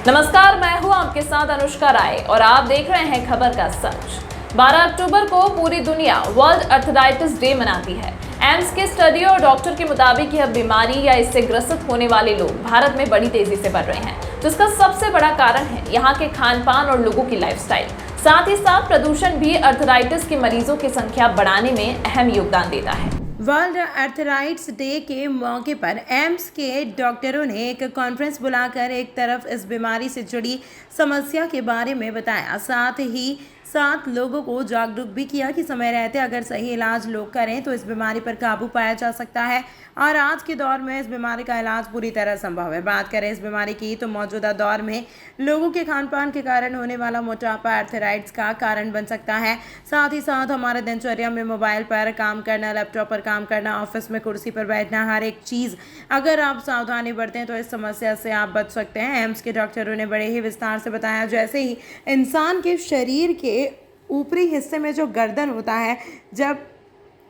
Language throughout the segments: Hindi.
नमस्कार, मैं हूं आपके साथ अनुष्का राय और आप देख रहे हैं खबर का सच। 12 अक्टूबर को पूरी दुनिया वर्ल्ड आर्थराइटिस डे मनाती है। एम्स के स्टडी और डॉक्टर के मुताबिक यह बीमारी या इससे ग्रसित होने वाले लोग भारत में बड़ी तेजी से बढ़ रहे हैं, जिसका सबसे बड़ा कारण है यहाँ के खान पान और लोगों की लाइफस्टाइल। साथ ही साथ प्रदूषण भी आर्थराइटिस के मरीजों की संख्या बढ़ाने में अहम योगदान देता है। वर्ल्ड आर्थराइटिस डे के मौके पर एम्स के डॉक्टरों ने एक कॉन्फ्रेंस बुलाकर एक तरफ इस बीमारी से जुड़ी समस्या के बारे में बताया, साथ ही साथ लोगों को जागरूक भी किया कि समय रहते अगर सही इलाज लोग करें तो इस बीमारी पर काबू पाया जा सकता है और आज के दौर में इस बीमारी का इलाज पूरी तरह संभव है। बात करें इस बीमारी की तो मौजूदा दौर में लोगों के खान पान के कारण होने वाला मोटापा आर्थराइटिस का कारण बन सकता है। साथ ही साथ हमारे दिनचर्या में मोबाइल पर काम करना, लैपटॉप पर काम करना, ऑफिस में कुर्सी पर बैठना, हर एक चीज़ अगर आप सावधानी बरतें तो इस समस्या से आप बच सकते हैं। एम्स के डॉक्टरों ने बड़े ही विस्तार से बताया, जैसे ही इंसान के शरीर के ऊपरी हिस्से में जो गर्दन होता है, जब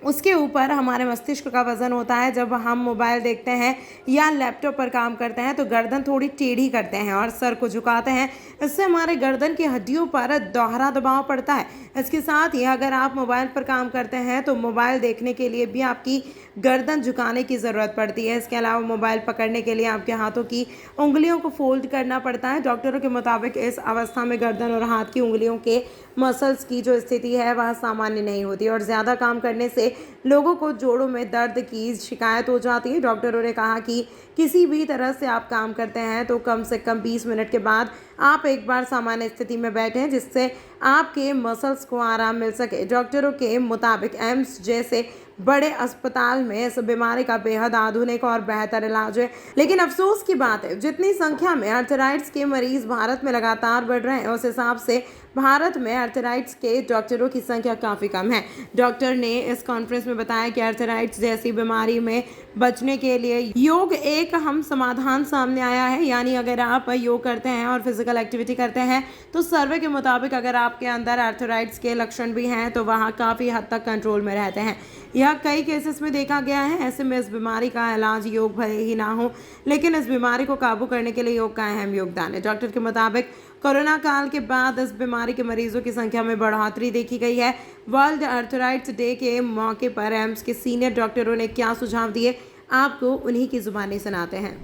उसके ऊपर हमारे मस्तिष्क का वजन होता है, जब हम मोबाइल देखते हैं या लैपटॉप पर काम करते हैं तो गर्दन थोड़ी टेढ़ी करते हैं और सर को झुकाते हैं। इससे हमारे गर्दन की हड्डियों पर दोहरा दबाव पड़ता है। इसके साथ ही अगर आप मोबाइल पर काम करते हैं तो मोबाइल देखने के लिए भी आपकी गर्दन झुकाने की ज़रूरत पड़ती है। इसके अलावा मोबाइल पकड़ने के लिए आपके हाथों की उंगलियों को फोल्ड करना पड़ता है। डॉक्टरों के मुताबिक इस अवस्था में गर्दन और हाथ की उंगलियों के मसल्स की जो स्थिति है वह सामान्य नहीं होती और ज़्यादा काम करने से लोगों को जोड़ों में दर्द की शिकायत हो जाती है। डॉक्टरों ने कहा कि किसी भी तरह से आप काम करते हैं तो कम से कम 20 मिनट के बाद आप एक बार सामान्य स्थिति में बैठें, जिससे आपके मसल्स को आराम मिल सके। डॉक्टरों के मुताबिक एम्स जैसे बड़े अस्पताल में इस बीमारी का बेहद आधुनिक और बेहतर इलाज है। लेकिन अफसोस की बात है, जितनी संख्या में आर्थराइटिस के मरीज भारत में लगातार बढ़ रहे हैं, उस हिसाब से भारत में आर्थराइटिस के डॉक्टरों की संख्या काफ़ी कम है। डॉक्टर ने इस कॉन्फ्रेंस में बताया कि आर्थराइटिस जैसी बीमारी में बचने के लिए योग एक अहम समाधान सामने आया है। यानी अगर आप योग करते हैं और फिजिकल एक्टिविटी करते हैं तो सर्वे के मुताबिक अगर आपके अंदर आर्थराइटिस के लक्षण भी हैं तो वहाँ काफ़ी हद तक कंट्रोल में रहते हैं। यह कई केसेस में देखा गया है। ऐसे में इस बीमारी का इलाज योग भले ही ना हो, लेकिन इस बीमारी को काबू करने के लिए योग का अहम योगदान है। डॉक्टर के मुताबिक कोरोना काल के बाद इस बीमारी के मरीजों की संख्या में बढ़ोतरी देखी गई है। वर्ल्ड आर्थराइटिस डे के मौके पर एम्स के सीनियर डॉक्टरों ने क्या सुझाव दिए, आपको उन्हीं की जुबानी सुनाते हैं।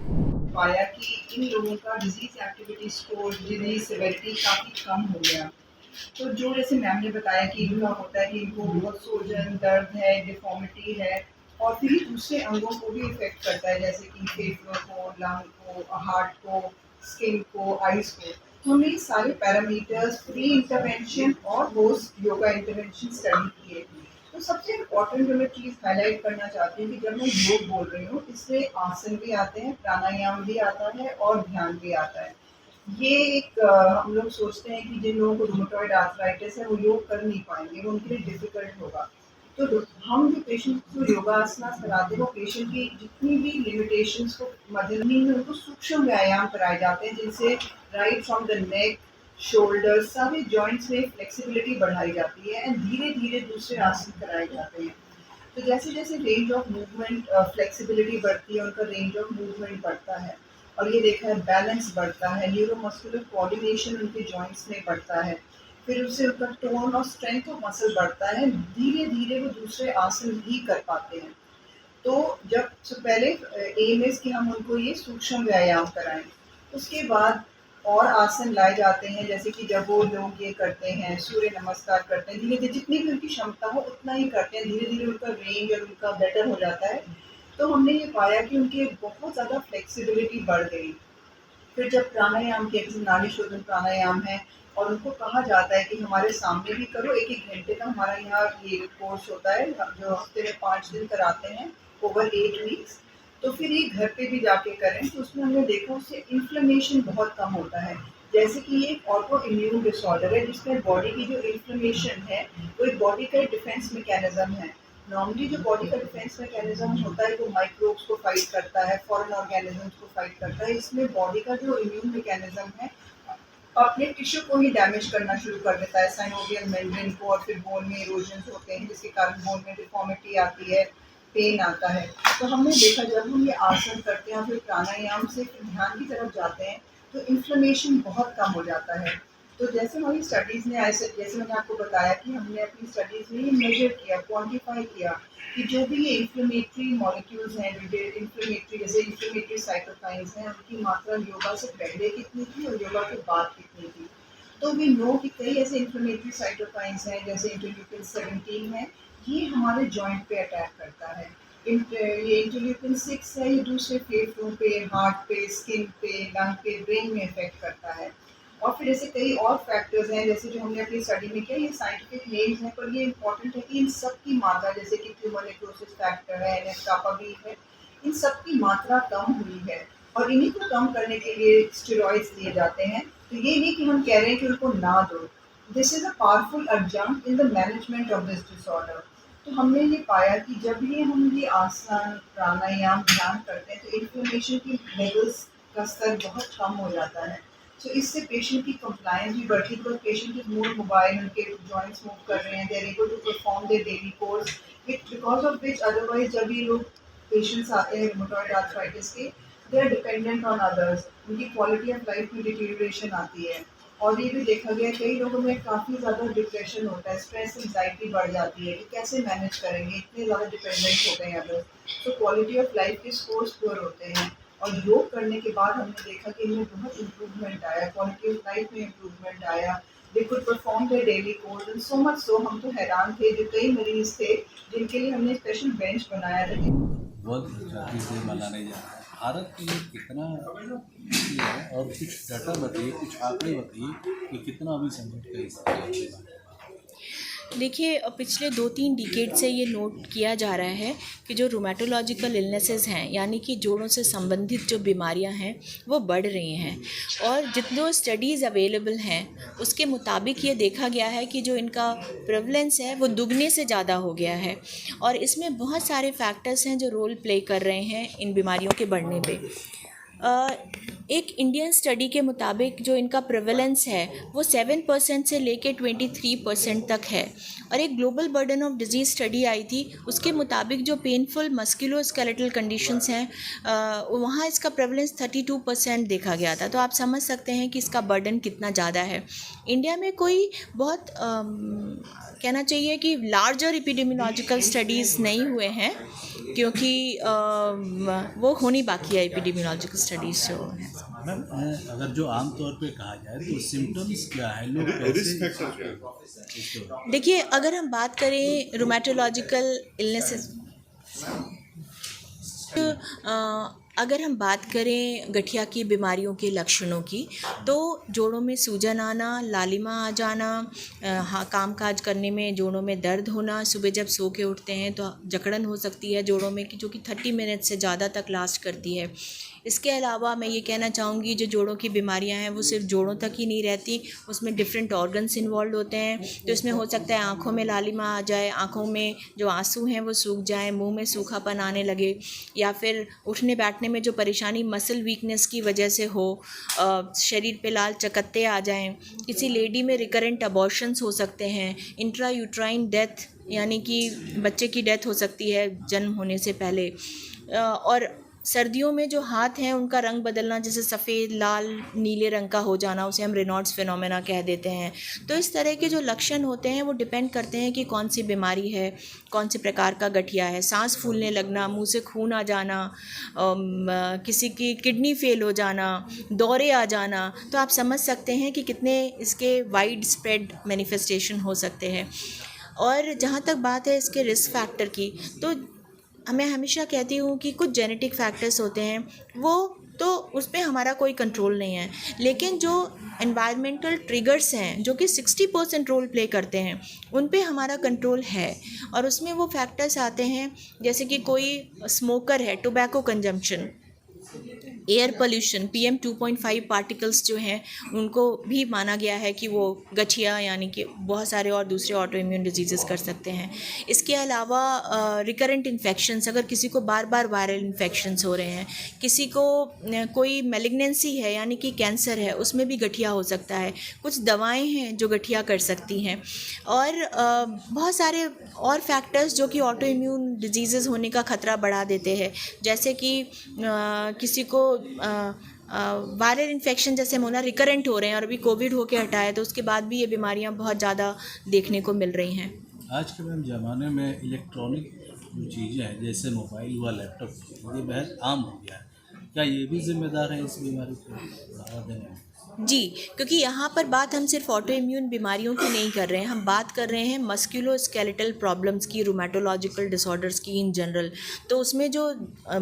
पाया कि इन लोगों का disease activity score, disease severity काफ़ी कम हो गया। तो जो जैसे मैम ने बताया कि इनका होता है कि इनको बहुत सूजन, दर्द है, डिफॉर्मिटी है और फिर ये दूसरे अंगों को भी इफेक्ट करता है, जैसे कि फेफड़ों को, लंग को, हार्ट को, स्किन को, आइज को। तो हमने ये सारे पैरामीटर्स प्री इंटरवेंशन और पोस्ट योगा इंटरवेंशन स्टडी किए। तो सबसे इम्पोर्टेंट जो मैं चीज़ हाईलाइट करना चाहती हूँ कि जब मैं योग बोल रही हूँ, इससे आसन भी आते हैं, प्राणायाम भी आता है और ध्यान भी आता है। ये एक हम लोग सोचते हैं कि जिन लोगों को रूमेटॉइड आर्थराइटिस है वो योग कर नहीं पाएंगे, वो उनके लिए डिफिकल्ट होगा। तो हम जो पेशेंट को योगासनास कराते हैं वो पेशेंट की जितनी भी लिमिटेशंस को मध्यमी में उनको सूक्ष्म व्यायाम कराए जाते हैं, जिनसे right from the neck, shoulder, सारे जॉइंट्स में फ्लेक्सिबिलिटी बढ़ाई जाती है एंड धीरे धीरे दूसरे आसन कराए जाते हैं। तो जैसे जैसे रेंज ऑफ मूवमेंट, फ्लेक्सिबिलिटी बढ़ती है, उनका रेंज ऑफ मूवमेंट बढ़ता है और ये देखा है बैलेंस बढ़ता है, न्यूरोमस्कुलर कोऑर्डिनेशन उनके जॉइंट्स में बढ़ता है, फिर उससे उनका टोन और स्ट्रेंथ ऑफ मसल बढ़ता है, धीरे धीरे वो दूसरे आसन भी कर पाते हैं। तो जब से पहले एम है कि हम उनको ये सूक्ष्म व्यायाम कराएं, उसके बाद और आसन लाए जाते हैं, जैसे कि जब वो लोग ये करते हैं, सूर्य नमस्कार करते हैं, धीरे धीरे जितनी भी उनकी क्षमता हो उतना ही करते हैं, धीरे धीरे उनका रेंज और उनका बेटर हो जाता है। तो हमने ये पाया कि उनकी बहुत ज़्यादा फ्लेक्सिबिलिटी बढ़ गई। फिर जब प्राणायाम के जैसे नाड़ी शोधन प्राणायाम है और उनको कहा जाता है कि हमारे सामने भी करो, 1-1 घंटे का हमारा यहाँ ये कोर्स होता है जो हफ्ते में 5 दिन कराते हैं ओवर 8 वीक्स। तो फिर ये घर पे भी जाके करें, तो उसमें हमने देखा उससे इन्फ्लेमेशन बहुत कम होता है। जैसे कि ये एक ऑटो इम्यून डिसऑर्डर है जिसमें बॉडी की जो इन्फ्लेमेशन है वो एक बॉडी का डिफेंस मैकेनिज्म है। नॉर्मली जो बॉडी का डिफेंस मैकेनिज्म होता है वो माइक्रोब्स को फाइट करता है, फॉरेन ऑर्गेनिजम्स को फाइट करता है। इसमें बॉडी का जो इम्यून मैकेनिज्म है अपने टिश्यू को ही डैमेज करना शुरू कर देता है, साइनोवियल मेम्ब्रेन को, और फिर बोन में इरोजन्स होते हैं जिसके कारण बोन में डिफॉर्मिटी आती है, पेन आता है। तो हमने देखा जब हम ये आसन करते हैं फिर प्राणायाम से फिर ध्यान की तरफ जाते हैं तो इन्फ्लेमेशन बहुत कम हो जाता है। तो जैसे हमारी स्टडीज़ ने ऐसे जैसे मैंने आपको बताया कि हमने अपनी स्टडीज़ में ये मेजर किया, क्वांटिफाई किया कि जो भी ये इन्फ्लेमेटरी मॉलिक्यूल्स हैं, जैसे इन्फ्लेमेटरी साइटोकाइन्स हैं, उनकी मात्रा योगा से पहले कितनी थी और योगा के बाद कितनी थी। तो वी नो कि कई ऐसे इन्फ्लेमेटरी साइटोकाइन्स हैं जैसे इंटरल्यूकिन 17 है, ये हमारे जॉइंट पे अटैक करता है। ये इंटरल्यूकिन 6 है, ये दूसरे फेफड़ों पे, हार्ट पे, स्किन पे, लंग पे, ब्रेन में इफेक्ट करता है। और फिर ऐसे कई और फैक्टर्स हैं जैसे जो हमने अपनी स्टडी में किया, ये साइंटिफिक नेम्स हैं पर ये इंपॉर्टेंट है कि इन सब की मात्रा जैसे कि ट्यूमर नेक्रोसिस फैक्टर है, NF-κB है, इन सब की मात्रा कम हुई है और इन्हीं को कम करने के लिए स्टेरॉइड्स दिए जाते हैं। तो ये नहीं कि हम कह रहे हैं कि उनको ना दो। This is a powerful adjunct in the management of this disorder. तो हमने ये पाया कि जब हम ये आसन, प्राणायाम, ध्यान करते हैं तो इन्फ्लेमेशन की लेवल्स का स्तर बहुत कम हो जाता है। सो इससे पेशेंट की कंप्लायंस भी बढ़ती है because patient is more mobile, उनके जॉइंट्स मूव कर रहे हैं, they are able to perform their daily course because of which otherwise जब ये लोग पेशेंट्स आते हैं रूमेटॉइड आर्थराइटिस के, they are dependent on others, उनकी क्वालिटी ऑफ लाइफ में डिटीरियोरेशन आती है। और ये भी देखा गया कई लोगों में काफ़ी ज़्यादा डिप्रेशन होता है, स्ट्रेस एंजाइटी बढ़ जाती है कि कैसे मैनेज करेंगे, इतने ज़्यादा डिपेंडेंट हो गए हैं अदर्स। तो क्वालिटी ऑफ लाइफ के स्कोर्स पुअर होते हैं और योग करने के बाद हमने देखा कि इनमें बहुत इम्प्रूवमेंट आया, क्वालिटी ऑफ लाइफ में इम्प्रूवमेंट आया, they could perform their daily course and so much so हम तो हैरान थे, जो कई मरीज थे जिनके लिए हमने स्पेशल बेंच बनाया था। वर्ल्ड हेपेटाइटिस डे मनाने जा रहा है। भारत के लिए कितना ये है और कुछ डाटा बताइए, कुछ आंकड़े बताइए कि कितना अभी संकट का इस देखिए, पिछले 2-3 डिकेड से ये नोट किया जा रहा है कि जो रूमेटोलॉजिकल इलनेसेस हैं, यानी कि जोड़ों से संबंधित जो बीमारियां हैं वो बढ़ रही हैं। और जितने स्टडीज़ अवेलेबल हैं उसके मुताबिक ये देखा गया है कि जो इनका प्रेवलेंस है वो दुगने से ज़्यादा हो गया है। और इसमें बहुत सारे फैक्टर्स हैं जो रोल प्ले कर रहे हैं इन बीमारियों के बढ़ने पे। एक इंडियन स्टडी के मुताबिक जो इनका प्रेवलेंस है वो 7% से लेके 23% तक है। और एक global burden of disease study आई थी, उसके मुताबिक जो पेनफुल मस्कुलोस्केलेटल कंडीशंस हैं वहाँ इसका प्रेवलेंस 32% देखा गया था। तो आप समझ सकते हैं कि इसका बर्डन कितना ज़्यादा है। इंडिया में कोई बहुत कहना चाहिए कि लार्जर एपिडेमियोलॉजिकल स्टडीज़ नहीं हुए हैं, क्योंकि वो होनी बाकी है एपिडेमियोलॉजिकल स्टडीज़ जो हैं। मैम, अगर जो आम तौर पे कहा जाए तो सिम्टम्स क्या है, लोग कैसे? देखिए, अगर हम बात करें रूमेटोलॉजिकल इलनेसेस, अगर हम बात करें गठिया की बीमारियों के लक्षणों की, तो जोड़ों में सूजन आना, लालिमा आ जाना, काम काज करने में जोड़ों में दर्द होना, सुबह जब सो के उठते हैं तो जकड़न हो सकती है जोड़ों में जो कि 30 मिनट से ज़्यादा तक लास्ट करती है। इसके अलावा मैं ये कहना चाहूँगी जो जोड़ों की बीमारियां हैं वो सिर्फ जोड़ों तक ही नहीं रहती, उसमें डिफरेंट ऑर्गन्स इन्वॉल्व होते हैं। तो इसमें हो सकता है आँखों में लालिमा आ जाए, आँखों में जो आंसू हैं वो सूख जाए, मुंह में सूखापन आने लगे, या फिर उठने बैठने में जो परेशानी मसल वीकनेस की वजह से हो, शरीर पे लाल चकत्ते आ जाएं। किसी लेडी में रिकरेंट अबॉर्शंस हो सकते हैं, इंट्रा यूट्राइन डेथ यानी कि बच्चे की डेथ हो सकती है जन्म होने से पहले। और सर्दियों में जो हाथ हैं उनका रंग बदलना, जैसे सफ़ेद, लाल, नीले रंग का हो जाना, उसे हम रेनॉल्ड्स फिनोमेना कह देते हैं। तो इस तरह के जो लक्षण होते हैं वो डिपेंड करते हैं कि कौन सी बीमारी है, कौन से प्रकार का गठिया है। सांस फूलने लगना, मुंह से खून आ जाना, किसी की किडनी फेल हो जाना, दौरे आ जाना, तो आप समझ सकते हैं कि कितने इसके वाइड स्प्रेड मैनिफेस्टेशन हो सकते हैं। और जहाँ तक बात है इसके रिस्क फैक्टर की, तो मैं हमेशा कहती हूँ कि कुछ जेनेटिक फैक्टर्स होते हैं वो तो उस पर हमारा कोई कंट्रोल नहीं है, लेकिन जो एनवायरमेंटल ट्रिगर्स हैं जो कि 60% रोल प्ले करते हैं उन पे हमारा कंट्रोल है। और उसमें वो फैक्टर्स आते हैं जैसे कि कोई स्मोकर है, tobacco consumption, air pollution, PM 2.5 particles जो हैं उनको भी माना गया है कि वो गठिया यानी कि बहुत सारे और दूसरे ऑटो इम्यून डिजीज़ेस कर सकते हैं। इसके अलावा रिकरेंट इन्फेक्शंस, अगर किसी को बार बार वायरल इन्फेक्शंस हो रहे हैं, किसी को कोई मेलिग्नेंसी है यानी कि कैंसर है, उसमें भी गठिया हो सकता है। कुछ दवाएं हैं जो गठिया कर सकती हैं, और बहुत सारे और फैक्टर्स जो कि ऑटो इम्यून डिजीज़ेस होने का ख़तरा बढ़ा देते हैं, जैसे कि किसी को वायरल इन्फेक्शन जैसे होना रिकरेंट हो रहे हैं, और अभी कोविड होके हटा है तो उसके बाद भी ये बीमारियां बहुत ज़्यादा देखने को मिल रही हैं। आज के मैम ज़माने में इलेक्ट्रॉनिक जो चीज़ें हैं जैसे मोबाइल व लैपटॉप ये बेहद आम हो गया है, क्या ये भी जिम्मेदार है इस बीमारी को बढ़ावा देने में? जी, क्योंकि यहाँ पर बात हम सिर्फ ऑटो इम्यून बीमारियों की नहीं कर रहे हैं, हम बात कर रहे हैं मस्कुलोस्केलेटल प्रॉब्लम्स की, रूमेटोलॉजिकल डिसऑर्डर्स की इन जनरल। तो उसमें जो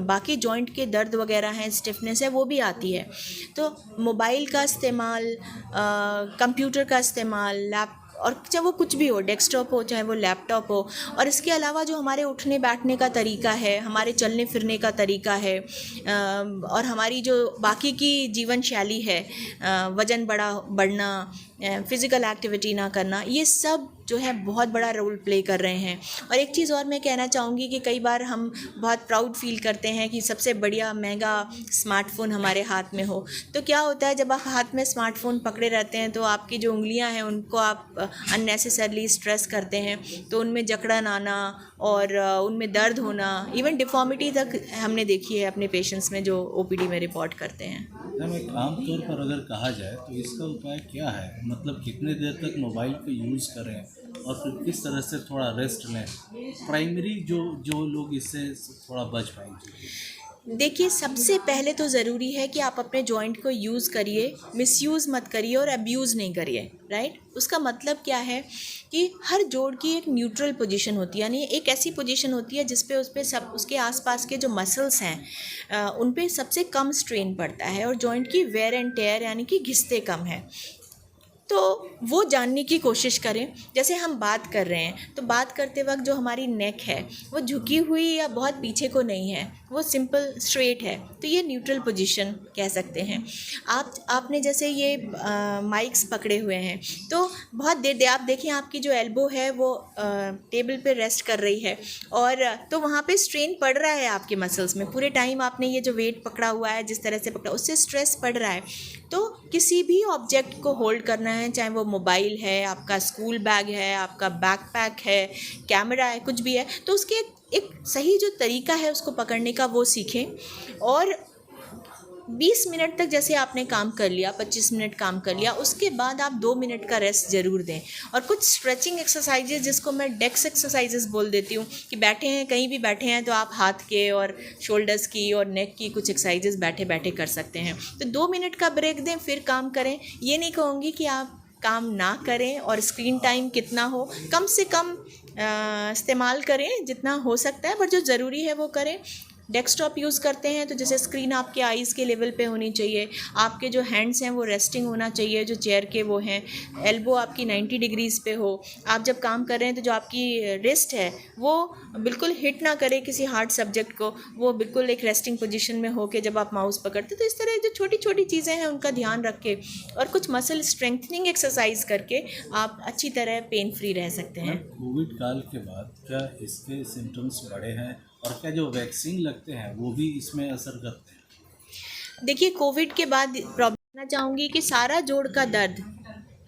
बाकी जॉइंट के दर्द वगैरह हैं, स्टिफनेस है, वो भी आती है। तो मोबाइल का इस्तेमाल, कंप्यूटर का इस्तेमाल, और चाहे वो कुछ भी हो, डेस्कटॉप हो चाहे वो लैपटॉप हो, और इसके अलावा जो हमारे उठने बैठने का तरीका है, हमारे चलने फिरने का तरीका है, और हमारी जो बाकी की जीवन शैली है, वज़न बढ़ना, फ़िज़िकल एक्टिविटी ना करना, ये सब जो है बहुत बड़ा रोल प्ले कर रहे हैं। और एक चीज़ और मैं कहना चाहूँगी कि कई बार हम बहुत प्राउड फील करते हैं कि सबसे बढ़िया महंगा स्मार्टफ़ोन हमारे हाथ में हो। तो क्या होता है, जब आप हाथ में स्मार्टफ़ोन पकड़े रहते हैं तो आपकी जो उंगलियां हैं उनको आप अननेसेसरली स्ट्रेस करते हैं, तो उनमें जकड़न आना और उनमें दर्द होना, इवन डिफॉर्मिटी तक हमने देखी है अपने पेशेंट्स में जो ओपीडी में रिपोर्ट करते हैं। मैम एक आम तौर पर अगर कहा जाए तो इसका उपाय क्या है, मतलब कितने देर तक मोबाइल को यूज़ करें और फिर किस तरह से थोड़ा रेस्ट लें, प्राइमरी जो लोग इससे थोड़ा बच पाएंगे? देखिए, सबसे पहले तो ज़रूरी है कि आप अपने जॉइंट को यूज़ करिए, मिसयूज़ मत करिए और अब्यूज़ नहीं करिए, राइट। उसका मतलब क्या है कि हर जोड़ की एक न्यूट्रल पोजीशन होती है, यानी एक ऐसी पोजीशन होती है जिस पे उस पे सब उसके आसपास के जो मसल्स हैं उन पे सबसे कम स्ट्रेन पड़ता है और जॉइंट की वेयर एंड टेयर यानी कि घिसते कम है। तो वो जानने की कोशिश करें। जैसे हम बात कर रहे हैं तो बात करते वक्त जो हमारी नेक है वो झुकी हुई या बहुत पीछे को नहीं है, वो सिंपल स्ट्रेट है, तो ये न्यूट्रल पोजीशन कह सकते हैं। आपने जैसे ये माइक्स पकड़े हुए हैं तो बहुत देर आप देखें आपकी जो एल्बो है वो टेबल पे रेस्ट कर रही है और तो वहाँ पे स्ट्रेन पड़ रहा है आपके मसल्स में। पूरे टाइम आपने ये जो वेट पकड़ा हुआ है, जिस तरह से पकड़ा, उससे स्ट्रेस पड़ रहा है। तो किसी भी ऑब्जेक्ट को होल्ड करना है, चाहे वो मोबाइल है, आपका स्कूल बैग है, आपका बैकपैक है, कैमरा है, कुछ भी है, तो उसके एक सही जो तरीका है उसको पकड़ने का वो सीखें। और 20 मिनट तक जैसे आपने काम कर लिया, 25 मिनट काम कर लिया, उसके बाद आप 2 मिनट का रेस्ट ज़रूर दें। और कुछ स्ट्रेचिंग एक्सरसाइजेज जिसको मैं डेक्स एक्सरसाइजेज बोल देती हूँ कि बैठे हैं, कहीं भी बैठे हैं तो आप हाथ के और शोल्डर्स की और नेक की कुछ एक्सरसाइजेज बैठे बैठे कर सकते हैं। तो 2 मिनट का ब्रेक दें, फिर काम करें। ये नहीं कहूँगी कि आप काम ना करें और स्क्रीन टाइम कितना हो, कम से कम इस्तेमाल करें जितना हो सकता है, पर जो ज़रूरी है वो करें। डेस्कटॉप यूज़ करते हैं तो जैसे स्क्रीन आपके आईज़ के लेवल पे होनी चाहिए, आपके जो हैंड्स हैं वो रेस्टिंग होना चाहिए, जो चेयर के वो हैं, एल्बो आपकी 90 डिग्रीज़ पे हो। आप जब काम कर रहे हैं तो जो आपकी रिस्ट है वो बिल्कुल हिट ना करे किसी हार्ड सब्जेक्ट को, वो बिल्कुल एक रेस्टिंग पोजीशन में हो के जब आप माउस पकड़ते, तो इस तरह जो छोटी छोटी चीज़ें हैं उनका ध्यान रख के और कुछ मसल स्ट्रेंथनिंग एक्सरसाइज करके आप अच्छी तरह पेन फ्री रह सकते हैं। कोविड काल के बाद क्या इसके सिम्टम्स बढ़े हैं और क्या जो वैक्सीन लगते हैं वो भी इसमें असर करते हैं? देखिए, कोविड के बाद प्रॉब्लम चाहूँगी कि सारा जोड़ का दर्द,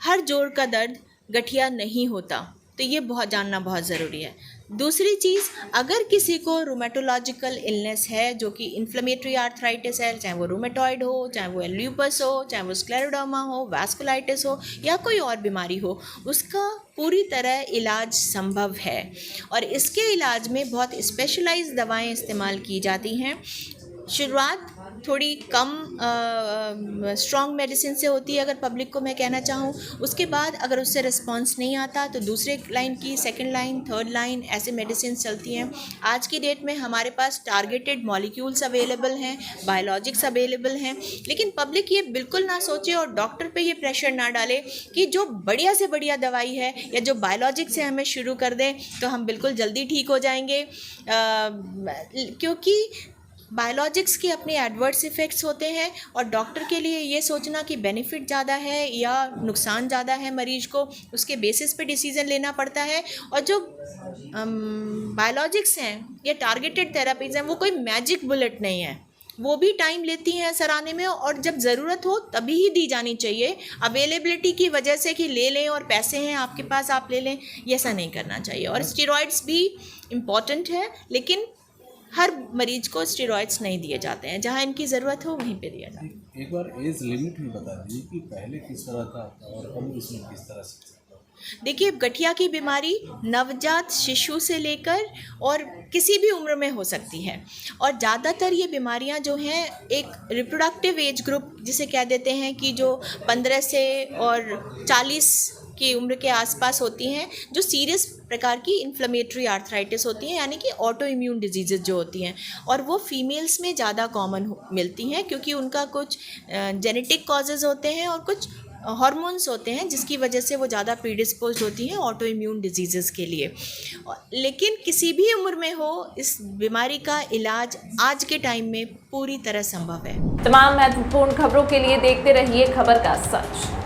हर जोड़ का दर्द गठिया नहीं होता, तो ये जानना बहुत ज़रूरी है। दूसरी चीज़, अगर किसी को रूमेटोलॉजिकल इलनेस है जो कि इन्फ्लेमेटरी आर्थराइटिस है, चाहे वो रूमेटॉइड हो, चाहे वो ल्यूपस हो, चाहे वो स्क्लेरोडर्मा हो, वास्कुलाइटिस हो या कोई और बीमारी हो, उसका पूरी तरह इलाज संभव है। और इसके इलाज में बहुत स्पेशलाइज्ड दवाएं इस्तेमाल की जाती हैं। शुरुआत थोड़ी कम स्ट्रॉन्ग मेडिसिन से होती है, अगर पब्लिक को मैं कहना चाहूँ। उसके बाद अगर उससे रिस्पांस नहीं आता तो दूसरे लाइन की, सेकंड लाइन, थर्ड लाइन, ऐसे मेडिसिन चलती हैं। आज की डेट में हमारे पास टारगेटेड मॉलिक्यूल्स अवेलेबल हैं, बायोलॉजिक्स अवेलेबल हैं, लेकिन पब्लिक ये बिल्कुल ना सोचे और डॉक्टर पे ये प्रेशर ना डाले कि जो बढ़िया से बढ़िया दवाई है या जो बायोलॉजिक से हमें शुरू कर दें तो हम बिल्कुल जल्दी ठीक हो जाएंगे, क्योंकि बायोलॉजिक्स के अपने एडवर्स इफ़ेक्ट्स होते हैं और डॉक्टर के लिए ये सोचना कि बेनिफिट ज़्यादा है या नुकसान ज़्यादा है मरीज को, उसके बेसिस पे डिसीज़न लेना पड़ता है। और जो बायोलॉजिक्स हैं या टारगेटेड थेरापीज़ हैं वो कोई मैजिक बुलेट नहीं है, वो भी टाइम लेती हैं असर आने में और जब ज़रूरत हो तभी ही दी जानी चाहिए। अवेलेबिलिटी की वजह से कि ले लें और पैसे हैं आपके पास आप ले लें, ये ऐसा नहीं करना चाहिए। और स्टेरॉइड्स भी इम्पॉर्टेंट है, लेकिन हर मरीज को स्टेरॉइड्स नहीं दिए जाते हैं, जहाँ इनकी ज़रूरत हो वहीं पे दिया जाता है। एक बार एज लिमिट भी बता दीजिए कि पहले किस तरह था और अब इसमें किस तरह से। देखिए, गठिया की बीमारी नवजात शिशु से लेकर और किसी भी उम्र में हो सकती है, और ज़्यादातर ये बीमारियां जो हैं एक रिप्रोडक्टिव एज ग्रुप जिसे कह देते हैं कि जो 15 से और 40 की उम्र के आसपास होती हैं, जो सीरियस प्रकार की इन्फ्लेमेटरी आर्थराइटिस होती हैं, यानी कि ऑटो इम्यून डिजीज़ जो होती हैं, और वो फीमेल्स में ज़्यादा कॉमन मिलती हैं क्योंकि उनका कुछ जेनेटिक कॉजेज़ होते हैं और कुछ हार्मोन्स होते हैं जिसकी वजह से वो ज़्यादा प्रीडिस्पोज होती हैं ऑटो इम्यून डिजीज़ के लिए। लेकिन किसी भी उम्र में हो, इस बीमारी का इलाज आज के टाइम में पूरी तरह संभव है। तमाम महत्वपूर्ण खबरों के लिए देखते रहिए खबर का सच।